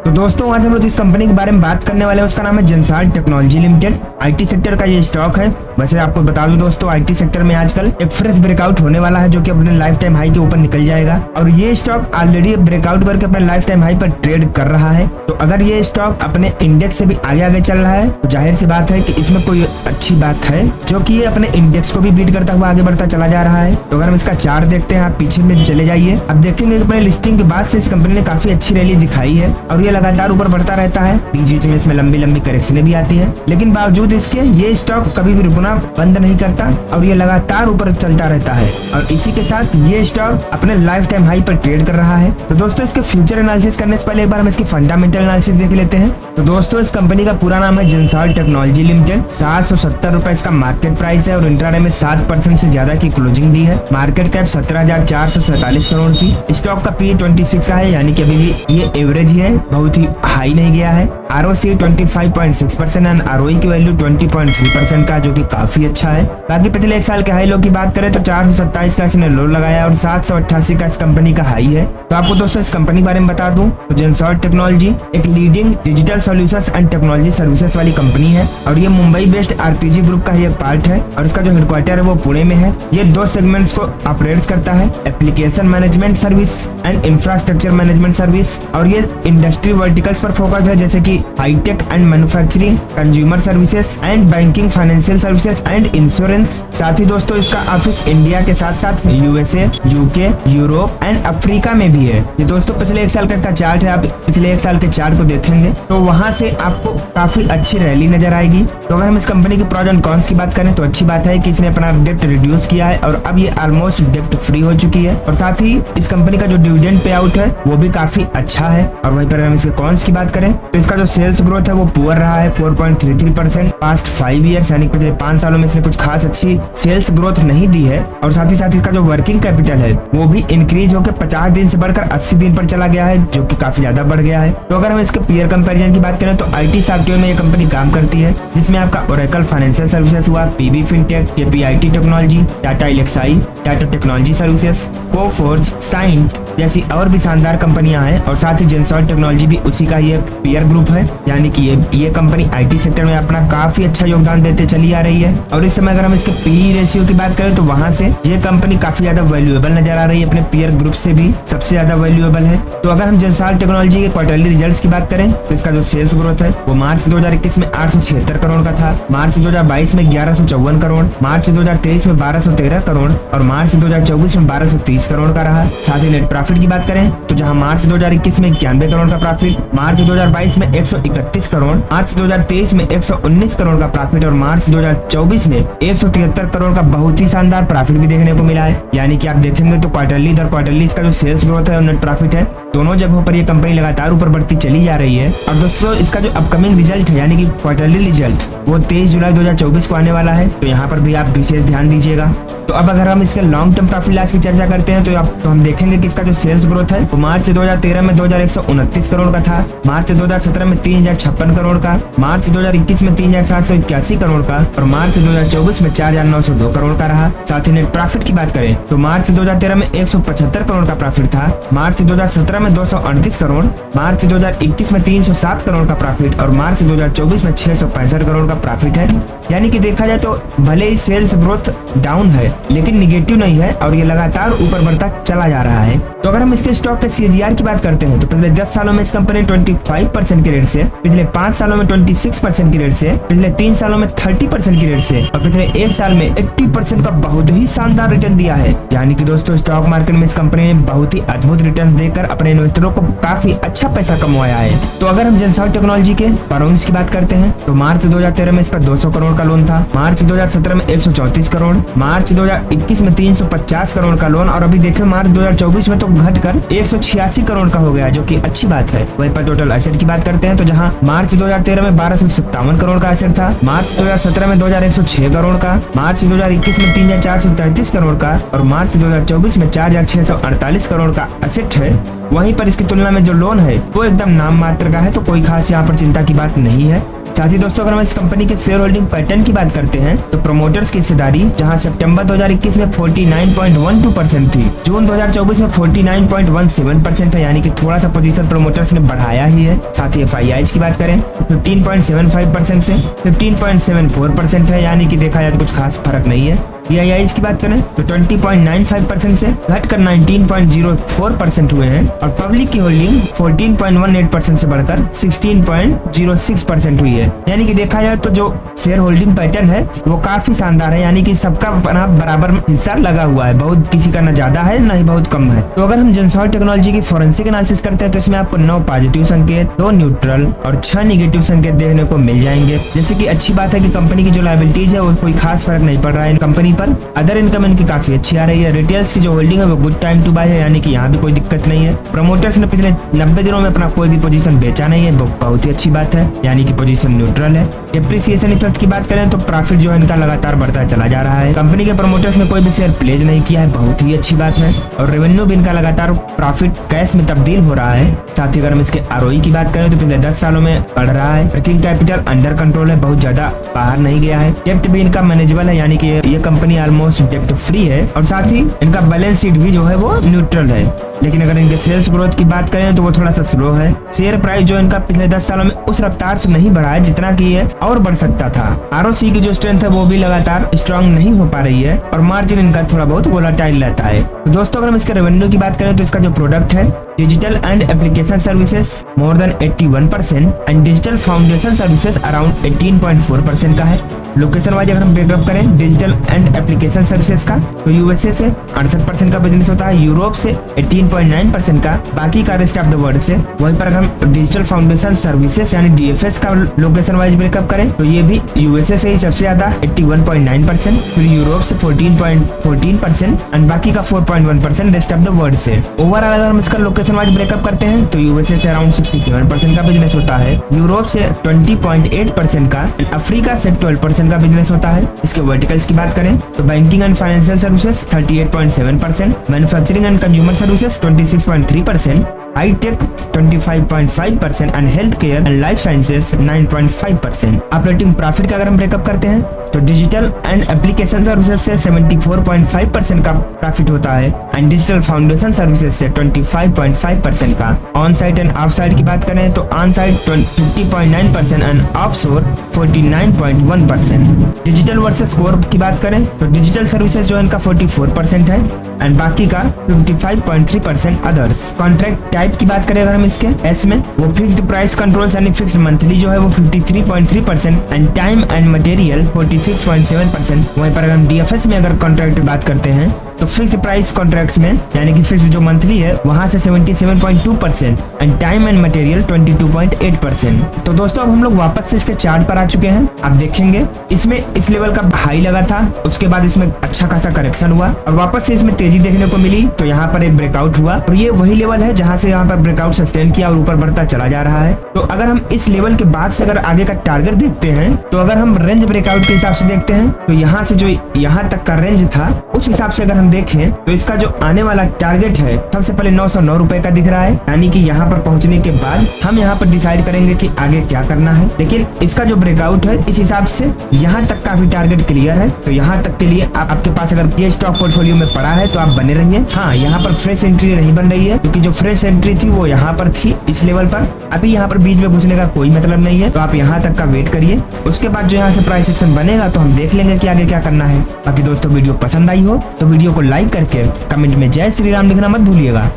तो दोस्तों आज हम लोग इस कंपनी के बारे में बात करने वाले हैं। उसका नाम है Zensar technology limited. IT sector का ये स्टॉक है। वैसे आपको बता दूं दोस्तों, आईटी सेक्टर में आजकल एक फ्रेश ब्रेकआउट होने वाला है जो कि अपने लाइफ टाइम हाई के ऊपर निकल जाएगा और ये स्टॉक ऑलरेडी ब्रेकआउट करके अपने लाइफ टाइम हाई पर ट्रेड कर रहा है। तो अगर ये स्टॉक अपने इंडेक्स से भी आगे आगे चल रहा है तो जाहिर सी बात है कि इसमें कोई अच्छी बात है, जो कि ये अपने इंडेक्स को भी बीट करता हुआ आगे बढ़ता चला जा रहा है। तो अगर हम इसका चार्ट देखते हैं, आप पीछे में चले जाइए, अब देखेंगे कि अपने लिस्टिंग के बाद से इस कंपनी ने काफी अच्छी रैली दिखाई है और ये लगातार ऊपर बढ़ता रहता है। बीच बीच में इसमें लंबी लंबी करेक्शनें भी आती है, लेकिन बावजूद इसके ये स्टॉक कभी भी रुकना बंद नहीं करता और ये लगातार ऊपर चलता रहता है और इसी के साथ ये स्टॉक अपने लाइफ टाइम हाई पर ट्रेड कर रहा है। तो दोस्तों इसके फ्यूचर एनालिसिस करने से पहले एक बार हम इसकी फंडामेंटल एनालिसिस देख लेते हैं। तो दोस्तों इस कंपनी का पूरा नाम है जेंसार टेक्नोलॉजी लिमिटेड। 770 रुपए इसका मार्केट प्राइस है और इंट्राडे में 7% से ज्यादा की क्लोजिंग दी है। मार्केट कैप 17,447 करोड़ की। स्टॉक का P/26 का है, यानी कि अभी भी ये एवरेज ही है, बहुत ही हाई नहीं गया है। ROC 25.6% एंड ROE की वैल्यू 20.3% का, जो कि काफी अच्छा है। बाकी पिछले एक साल के हाई लो की बात करें तो 427 का इसने लो लगाया और 788 का इस कंपनी का हाई है। तो आपको दोस्तों इस कंपनी के बारे में बता दूं तो जेंसार टेक्नोलॉजी एक leading digital solutions and technology services वाली कंपनी है और ये मुंबई बेस्ड RPG ग्रुप का ही एक पार्ट है और इसका जो हेडक्वार्टर है वो पुणे में है। ये दो सेगमेंट्स को ऑपरेट्स करता है, application management service and infrastructure management service, और ये इंडस्ट्री वर्टिकल्स पर फोकस है जैसे कि high tech and manufacturing, consumer services and banking, financial services and insurance. साथ ही दोस्तों इसका ऑफिस इंडिया के साथ साथ USA, UK, Europe and Africa में भी है। ये दोस्तों पिछले एक साल का इसका चार्ट है। आप पिछले एक साल के चार्ट को देखेंगे तो वहां से आपको काफी अच्छी रैली नजर आएगी। तो अगर हम इस कंपनी के प्रोज एंड कॉन्स की बात करें तो अच्छी बात है कि इसने अपना डेप्ट रिड्यूस किया है और अब ये ऑलमोस्ट डेप्ट फ्री हो चुकी है और साथ ही इस कंपनी का जो डिविडेंड पे आउट है वो भी काफी अच्छा है। और वहीं पर हम इसके कॉन्स की बात करें तो इसका जो सेल्स ग्रोथ है वो पुअर रहा है, 4.33% पास्ट 5 ईयर्स, यानी पिछले 5 सालों में इसने कुछ खास अच्छी सेल्स ग्रोथ नहीं दी है। और साथ ही साथ इसका जो वर्किंग कैपिटल है वो भी इंक्रीज होकर 50 दिन से बढ़कर 80 दिन पर चला गया है, जो कि काफी ज्यादा बढ़ गया है। तो अगर हम इसके पीयर कंपैरिजन की बात करें तो IT सॉफ्टवेयर में ये कंपनी काम करती है, जिसमें आपका ओरेकल फाइनेंशियल सर्विसेज हुआ, PB fintech, KPIT technology, Tata Elxsi, Tata technology services, Coforge, Cyient जैसी और भी शानदार कंपनियां हैं। और साथ ही जेंसार टेक्नोलॉजी भी उसी का ही एक पीयर ग्रुप है, यानी कि ये कंपनी IT सेक्टर में अपना काफी अच्छा योगदान देते चली आ रही है। और इस समय अगर हम इसके PE रेशियो की बात करें तो वहां से ये कंपनी काफी ज्यादा वैल्यूएबल नजर आ रही है, अपने पीयर ग्रुप से भी सबसे ज्यादा वैल्यूएबल है। तो अगर हम जेंसार टेक्नोलॉजी के क्वार्टरली रिजल्ट्स की बात करें तो इसका जो सेल्स ग्रोथ है वो मार्च 2021 में 876 करोड़ का था, मार्च 2022 में 1154 करोड़, मार्च 2023 में 1213 करोड़ और मार्च 2024 में 1230 करोड़ का रहा। साथ ही नेट प्रॉफिट की बात करें तो जहां मार्च 2021 में 91 करोड़ का प्रॉफिट, मार्च 2022 में 131 करोड़, मार्च 2023 में 119 करोड़ का प्रॉफिट और मार्च 2024 में 173 करोड़ का बहुत ही शानदार प्रॉफिट भी देखने को मिला है। यानी कि आप देखेंगे तो क्वार्टरली दर क्वार्टरली इसका जो सेल्स ग्रोथ है और नेट प्रॉफिट है, दोनों जगहों पर ये कंपनी लगातार ऊपर बढ़ती चली जा रही है। और दोस्तों इसका जो अपकमिंग रिजल्ट है यानी कि क्वार्टरली रिजल्ट वो 23 जुलाई 2024 को आने वाला है, तो यहाँ पर भी आप विशेष ध्यान दीजिएगा। तो अब अगर हम इसके लॉन्ग टर्म प्रॉफिट लॉस की चर्चा करते हैं तो हम देखेंगे कि इसका जो सेल्स ग्रोथ है वो मार्च 2013 में 2129 करोड़ का था, मार्च 2017 में 3056 करोड़ का, मार्च 2021 में 3781 करोड़ का और मार्च 2024 में 4902 करोड़ का रहा। साथ ही नेट प्रॉफिट की बात करें तो मार्च 2013 में 175 करोड़ का प्रॉफिट था, मार्च 2017 में 238 करोड़, मार्च 2021 में 307 करोड़ का प्रॉफिट और मार्च 2024 में 665 करोड़ का प्रॉफिट है। यानी कि देखा जाए तो भले ही सेल्स ग्रोथ डाउन है लेकिन निगेटिव नहीं है और ये लगातार ऊपर बढ़ता चला जा रहा है। तो अगर हम इसके स्टॉक के CAGR की बात करते हैं तो पिछले 10 सालों में इस कंपनी 25% की रेट से, पिछले 5 सालों में 26% की रेट से, पिछले 3 सालों में 30% की रेट से और पिछले 1 साल में 80% का बहुत ही शानदार रिटर्न दिया है। यानी कि दोस्तों स्टॉक मार्केट में इस कंपनी ने बहुत ही अद्भुत रिटर्न देकर अपने इन्वेस्टरों को काफी अच्छा पैसा कमाया है। तो अगर हम जेंसार टेक्नोलॉजी के परफॉर्मेंस की बात करते हैं तो मार्च 2013 में इस पर 200 करोड़ का लोन था, मार्च 2017 में 134 करोड़, मार्च 2021 में 350 करोड़ का लोन और अभी देखें मार्च 2024 में तो घटकर 186 करोड़ का हो गया, जो कि अच्छी बात है। वहीं पर टोटल एसेट की बात करते हैं तो जहां मार्च 2013 में 1257 करोड़ का एसेट था, मार्च 2017 में 2106 करोड़ का, मार्च 2021 में 3433 करोड़ का और मार्च 2024 में 4648 करोड़ का एसेट है। वहीं पर इसकी तुलना में जो लोन है वो एकदम नाम मात्र का है, तो कोई खास यहाँ पर चिंता की बात नहीं है। साथ ही दोस्तों अगर हम इस कंपनी के शेयर होल्डिंग पैटर्न की बात करते हैं तो प्रमोटर्स की हिस्सेदारी जहां सितंबर 2021 में 49.12% थी, जून 2024 में 49.17% है, यानी कि थोड़ा सा पोजीशन प्रमोटर्स ने बढ़ाया ही है। साथ ही FIIs की बात करें तो 15.75% से 15.74% है, यानी कि देखा जाए तो कुछ खास फर्क नहीं है। DIIs की बात करें तो 20.95% से घटकर 19.04% हुए हैं और पब्लिक की होल्डिंग 14.18% से बढ़कर 16.06% हुई है। यानी कि देखा जाए तो जो शेयर होल्डिंग पैटर्न है वो काफी शानदार है, यानी कि सबका बराबर हिस्सा लगा हुआ है, बहुत किसी का न ज्यादा है न ही बहुत कम है। तो अगर हम जेंसॉल्ट टेक्नोलॉजी की फोरेंसिक एनालिसिस करते हैं तो इसमें आपको 9 पॉजिटिव संकेत, 2 न्यूट्रल और 6 निगेटिव संकेत देखने को मिल जाएंगे। जैसे कि अच्छी बात है कि कंपनी की जो लायबिलिटीज है वो कोई खास फर्क नहीं पड़ रहा है कंपनी पर। अदर इनकम इनकी काफी अच्छी आ रही है। रिटेल्स की जो होल्डिंग है वो गुड टाइम टू बाय है, यानी कि यहाँ भी कोई दिक्कत नहीं है। प्रमोटर्स ने पिछले 90 दिनों में अपना कोई भी पोजीशन बेचा नहीं है, बहुत ही अच्छी बात है, यानी कि पोजीशन न्यूट्रल है। डेप्रिसिएशन इफेक्ट की बात करें तो प्रॉफिट जो है इनका लगातार बढ़ता चला जा रहा है। कंपनी के प्रमोटर्स ने कोई भी शेयर प्लेज नहीं किया है, बहुत ही अच्छी बात है। और रेवेन्यू भी इनका लगातार प्रॉफिट कैश में तब्दील हो रहा है। साथ ही अगर हम इसके ROE की बात करें तो पिछले 10 सालों में बढ़ रहा है। वर्किंग कैपिटल अंडर कंट्रोल है, बहुत ज्यादा बाहर नहीं गया है। डेप्ट भी इनका मैनेजेबल है, यानी कि ये कंपनी ऑलमोस्ट डेप्ट फ्री है। और साथ ही इनका बैलेंस शीट भी जो है वो न्यूट्रल है। लेकिन अगर इनके सेल्स ग्रोथ की बात करें तो वो थोड़ा सा स्लो है। शेयर प्राइस जो इनका पिछले 10 सालों में उस रफ्तार से नहीं बढ़ा है जितना कि ये और बढ़ सकता था। ROC की जो स्ट्रेंथ है वो भी लगातार स्ट्रांग नहीं हो पा रही है और मार्जिन इनका थोड़ा बहुत वोलेटाइल रहता है। तो दोस्तों अगर हम इसके रेवेन्यू की बात करें तो इसका जो प्रोडक्ट है digital and application services more than 81% and digital foundation services around 18.4% का है। लोकेशन वाइज अगर हम ब्रेकअप करें डिजिटल एंड एप्लीकेशन सर्विसेज का तो USA से 68% का बिजनेस होता है, यूरोप से 18.9% का, बाकी का रेस्ट ऑफ द वर्ल्ड से। वहीं पर अगर हम डिजिटल फाउंडेशन सर्विसेज यानी DFS का लोकेशन वाइज ब्रेकअप करें तो ये भी USA से ही सबसे ज्यादा 81.9%, फिर यूरोप से 14.14% एंड बाकी का 4.1% रेस्ट ऑफ द वर्ल्ड से। ओवरऑल अगर हम इसका लोकेशन वाइज ब्रेकअप करते हैं तो USA से अराउंड 67% का बिजनेस होता है, यूरोप से 20.8% का, अफ्रीका से 12% का बिजनेस होता है। इसके वर्टिकल्स की बात करें तो banking and financial services 38.7%, manufacturing and consumer services 26.3%, high tech 25.5% and health care and life sciences 9.5%। Operating profit का अगर हम ब्रेकअप करते हैं तो डिजिटल एंड एप्लीकेशन सर्विसेज से 74.5% का प्रॉफिट होता है एंड डिजिटल फाउंडेशन सर्विसेज से 25.5% का। On site end of site की बात करें तो ऑन साइट 50.9% एंड ऑफ शोर 49.1%। डिजिटल वर्सेस कोर की बात करें तो डिजिटल सर्विसेज जो इनका 44% है एंड बाकी का 55.3% अदर्स। कॉन्ट्रैक्ट टाइप की बात करें अगर हम इसके एस में वो फिक्स्ड प्राइस कंट्रोल्स यानी फिक्स्ड मंथली जो है वो 53.3% एंड टाइम एंड मटेरियल 46.7%। वहीं पर अगर हम DFS में अगर कॉन्ट्रैक्ट की बात करते हैं तो फिक्स्ड प्राइस कॉन्ट्रैक्ट्स में यानी कि फिक्स्ड जो मंथली है वहां से 77.2% एंड टाइम एंड मटेरियल 22.8%। तो दोस्तों अब हम लोग वापस से इसके चार्ट पर आ चुके हैं। आप देखेंगे इसमें इस लेवल का हाई लगा था, उसके बाद इसमें अच्छा खासा करेक्शन हुआ और वापस से इसमें तेजी देखने को मिली, तो यहाँ पर एक ब्रेकआउट हुआ और ये वही लेवल है जहाँ से यहाँ पर ब्रेकआउट सस्टेन किया और ऊपर बढ़ता चला जा रहा है। तो अगर हम इस लेवल के बाद से अगर आगे का टारगेट देखते हैं तो अगर हम रेंज ब्रेकआउट के हिसाब से देखते हैं तो यहाँ से जो यहाँ तक का रेंज था उस हिसाब से अगर हम देखें तो इसका जो आने वाला टारगेट है सबसे पहले 909 रुपए का दिख रहा है, यानी कि यहाँ पर पहुंचने के बाद हम यहाँ पर डिसाइड करेंगे कि आगे क्या करना है। लेकिन इसका जो ब्रेकआउट है इस हिसाब से यहाँ तक काफी टारगेट क्लियर है, तो यहाँ तक के लिए आपके पास अगर ये स्टॉक पोर्टफोलियो में पड़ा है तो आप बने रहिए। हाँ, यहाँ पर फ्रेश एंट्री नहीं बन रही है क्योंकि जो फ्रेश एंट्री थी वो यहाँ पर थी इस लेवल पर, अभी यहाँ पर बीच में घुसने का कोई मतलब नहीं है, तो आप यहाँ तक का वेट करिए। उसके बाद जो यहाँ से प्राइस एक्शन बनेगा तो हम देख लेंगे कि आगे क्या करना है। बाकी दोस्तों वीडियो पसंद आई हो तो वीडियो को लाइक करके कमेंट में जय श्री राम लिखना मत भूलिएगा।